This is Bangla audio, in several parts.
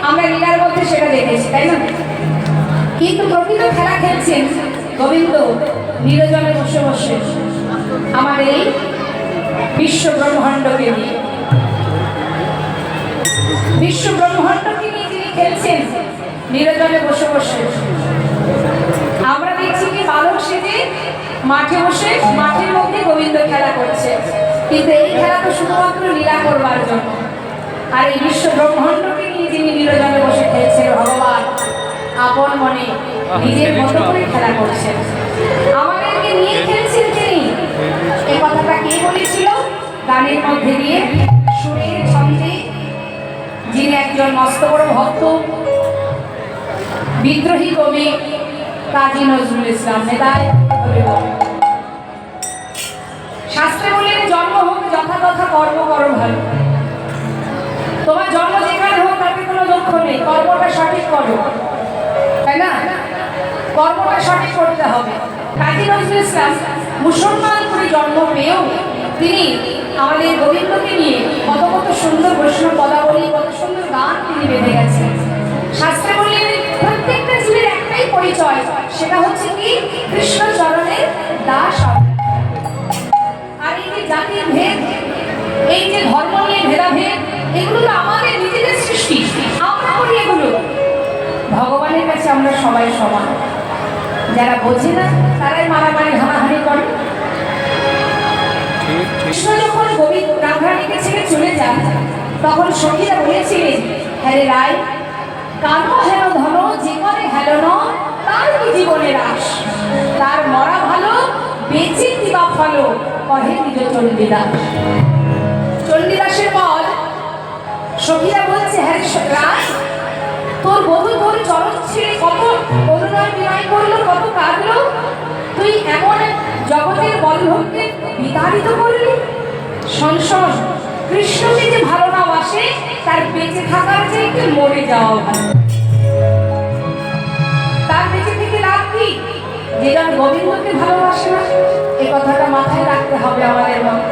আমরা লীলার মধ্যে সেটা দেখেছি, তাই না? কিন্তু প্রকৃত খেলা খেলছেন গোবিন্দ নিরজনে বসে বসে আমাদের এই বিশ্ব ব্রহ্মাণ্ডকে নিয়ে। বিশ্ব ব্রহ্মাণ্ডকে নিয়ে যিনি খেলছেন নিরজনে বসে বসে, আমরা দেখছি কি বালক সেজে মাঠে বসে মাঠের মধ্যে গোবিন্দ খেলা করছে, কিন্তু এই খেলা তো শুধুমাত্র লীলা করবার জন্য। আর এই বিশ্ব ব্রহ্মাণ্ডকে নিয়ে যিনি নিরজনে বসে খেলছেন ভগবান আপন মনে নিজের মতো করে খেলা করছেন, আমাদেরকে নিয়ে খেলছেন তিনি। এই কথাটা কে বলেছিল? গানের মধ্যে দিয়ে সুরের ছন্দে যিনি একজন মস্ত বড় ভক্ত বিদ্রোহী কবি কাজী নজরুল ইসলাম নেতায় শাস্ত্রে বললেন জন্ম হোক যথাযথ কর্ম করো ভালো। তোমার জন্ম যেখানে হোক তাতে কোনো দুঃখ নেই, কর্মটা সঠিক করো, তাই না? কর্মটা সঠিক করতে হবে। কাজী নজরুল ইসলাম মুসলমান করে জন্ম পেয়েও তিনি আমাদের গোবিন্দকে নিয়ে কত কত সুন্দর বৈষ্ণব পদাবলী, কত সুন্দর গান তিনি বেঁধে গেছেন। শাস্ত্রে বললেন প্রত্যেকটা জীবের একটাই পরিচয়, সেটা হচ্ছে কি কৃষ্ণ চরণের দাস। আর এই যে জাতির ভেদ, এই যে ধর্ম নিয়ে ভেদাভেদ, এগুলো তো আমাদের নিজেদের সৃষ্টি, আমরা করি এগুলো। ভগবানের কাছে আমরা সবাই সমান। যারা বোঝে না তারাই মারামারি হানাহানি করে। কৃষ্ণ যখন গোবিন্দ রাধারানীকে ছেড়ে চলে যান, তখন সখীরা বলেছিলেন, হ্যাঁ রায় কানো হেন ধন যে করে হেলন তার কি জীবনের আস, তার মরা ভালো বেঁচে দিবা ফলো কহে নিজ চণ্ডীদাস। চণ্ডীদাসের পর সখীরা বলছে, হ্যাঁ রায় তোর বধূ তোর চরণ ছেড়ে কত করুণায় বিনয় করলো, কত কাঁদলো, তুই এমন জগতের বল্লভকে বিতাড়িত করলি। সংসার কৃষ্ণকে যে ভালো না বাসে তার বেঁচে থাকার চাইতে মরে যাওয়া ভালো। তার বেঁচে থেকে লাভ কি? যে যার গোবিন্দকে ভালোবাসে না, এই কথাটা মাথায় রাখতে হবে আমাদের মনে।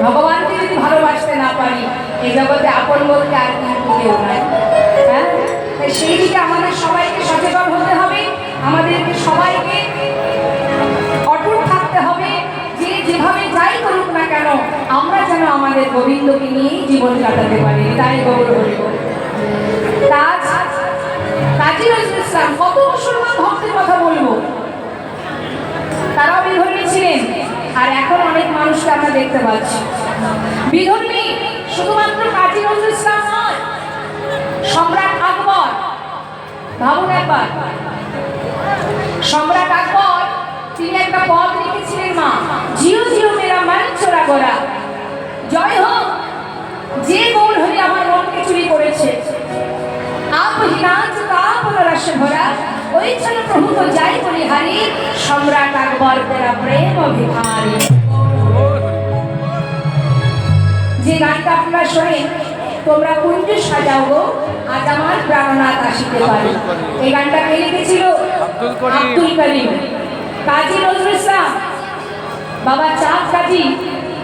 ভগবানকে যদি ভালোবাসতে না পারি, এই জগতে আপন বলতে আর কিন্তু কেউ নাই। হ্যাঁ, সেই দিকে আমাদের সবাইকে সচেতন হতে হবে, আমাদেরকে সবাইকে অটুট থাকতে হবে যে যেভাবে যাই করুক না কেন আমরা যেন আমাদের গোবিন্দকে নিয়েই জীবন কাটাতে পারি। তাই গৌর হরি বল। কাজী নজরুল ইসলাম কত মুসলমান ভক্তের কথা বলবো, তারাও বিধর্মী ছিলেন। আর এখন অনেক মানুষকে আমরা দেখতে পাচ্ছি বিধর্মী। শুধুমাত্র কাজী নজরুল ইসলাম নয়, সম্রাট আকবর, ভাবুন একবার, সম্রাট আকবর তিনি একটা পদ লিখেছিলেন, মা জিও জিও মেরা মান চোরা গোরা, জয় হোক যে গৌর হরি আমার মনকে চুরি করেছে। আপ হিনাজ তাপ রস ভরা ওই চলো প্রভু তো যাই বলি হারি, সম্রাট আকবর তেরা প্রেম ভিখারি। যে গানটা আপনারা শোনেন, তোমরা কুঞ্জ সাজাও গো আজ আমার প্রাণনাথ আসিতে পারে, এই গানটা কে লিখেছিল? আব্দুল করিম। কাজী নজরুল ইসলাম, বাবা চাঁদ কাজী,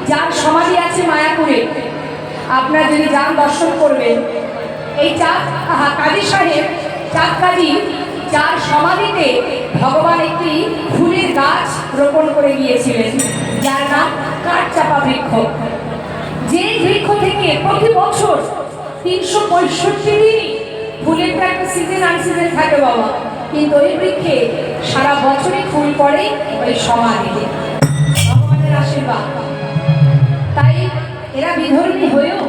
যার সমাধি আছে মায়াপুরে, আপনারা যদি যান দর্শন করবেন। এই চাঁদ কাজী সাহেব, চাঁদ কাজী, যার সমাধিতে ভগবান একটি ফুলের গাছ রোপণ করে গিয়েছিলেন, যার নাম কাঠচাপা বৃক্ষ। যে বৃক্ষ থেকে প্রতি বছর 365 দিন ফুলের তো একটা সিজন আনসিজন থাকে বাবা, কিন্তু ওই বৃক্ষে সারা বছরই ফুল পড়ে ওই সমাধিতে, ভগবানের আশীর্বাদ। তাই এরা বিধর্মী হয়েও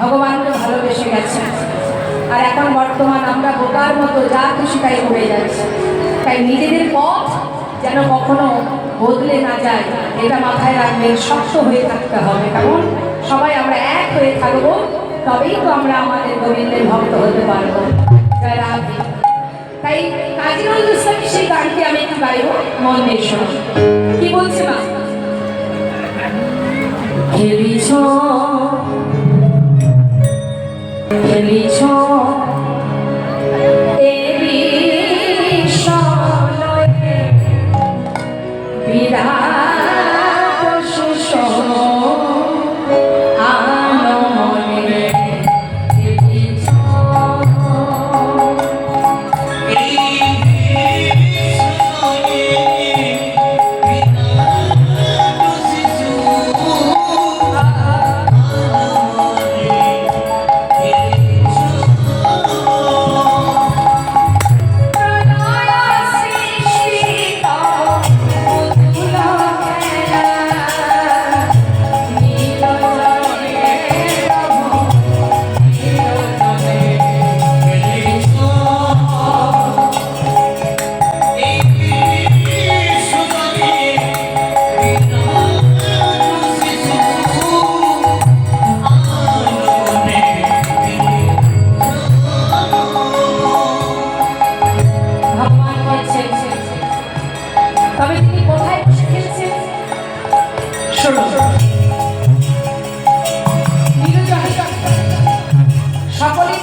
ভগবানকে ভালোবেসে গেছে। আর এখন বর্তমান আমরা বোকার মতো যা খুশি তাই করে যাচ্ছি। তাই নিজেদের পথ যেন কখনো বদলে না যায়, এটা মাথায় রাখবেন, শক্ত হয়ে থাকতে হবে। কারণ সবাই আমরা এক হয়ে থাকবো, তবেই তো আমরা আমাদের গোবিন্দের ভক্ত হতে পারবো। জয় রাধে। তাই কাজী নজরুল ইসলামের সেই গানটি আমি একটু গাইব, মন দিয়ে শোনো। কি বলছে মা? খেলিছ খেলিছ এ বিষয়ে বিরাট সুষম আনমনে খেলিছ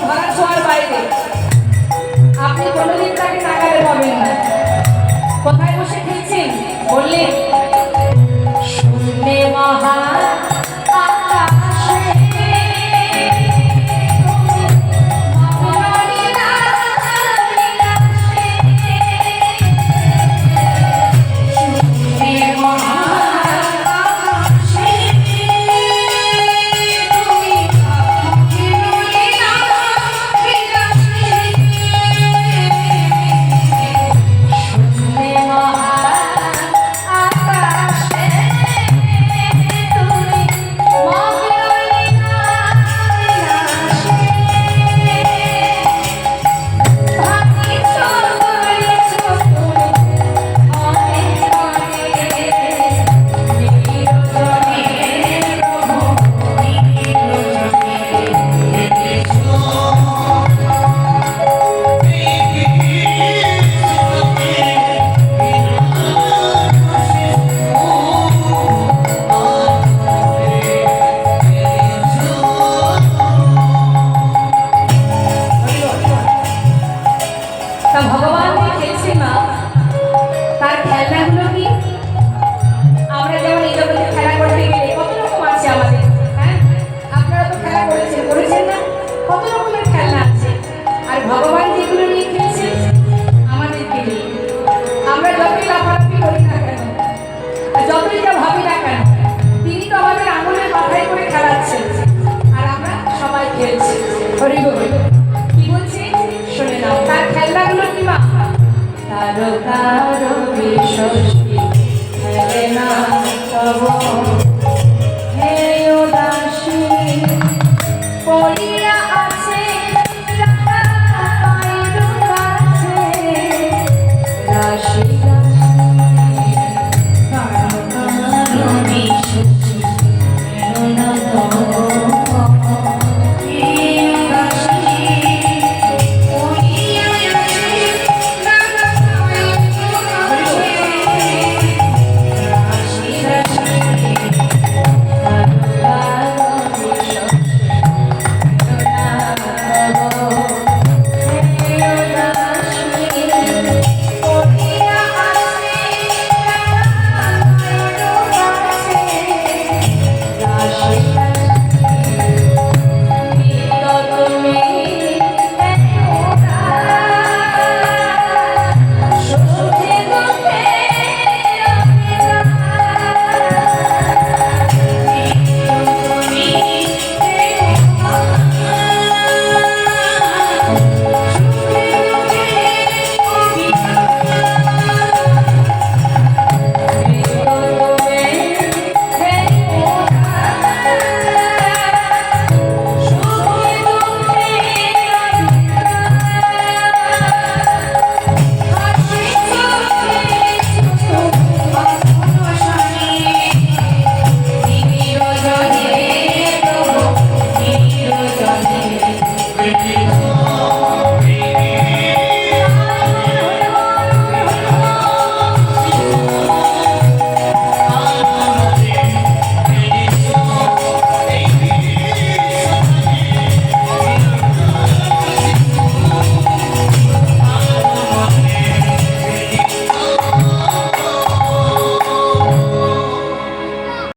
ধরা ছোঁয়ার বাইরে। আপনি কোনোদিন তাকে নাগালে পাবেন না। কোথায় বসে খেলছেন বললেন শূন্যে মহা আকাশে ভগবান খেলছি মা। তার খেলনাগুলো কি আমরা যেমন এই জগতে খেলা করতে গেলে কত রকম আছে আমাদের, হ্যাঁ আপনারা তো খেলা করেছেন না? কত রকমের খেলনা আছে। আর ভগবান যেগুলো নিয়ে খেলছেন আমাদেরকে নিয়ে, আমরা যতই লাফালাফি করি না কেন আর যতই যা ভাবি না কেন, তিনি তো আমাদের আঙুলের মাথায় করে খেলাচ্ছেন আর আমরা সবাই খেলছি। হরি বল। কি বলছি শুনে নাও। তার খেলনাগুলো কি মা? তারকার বিশ্বস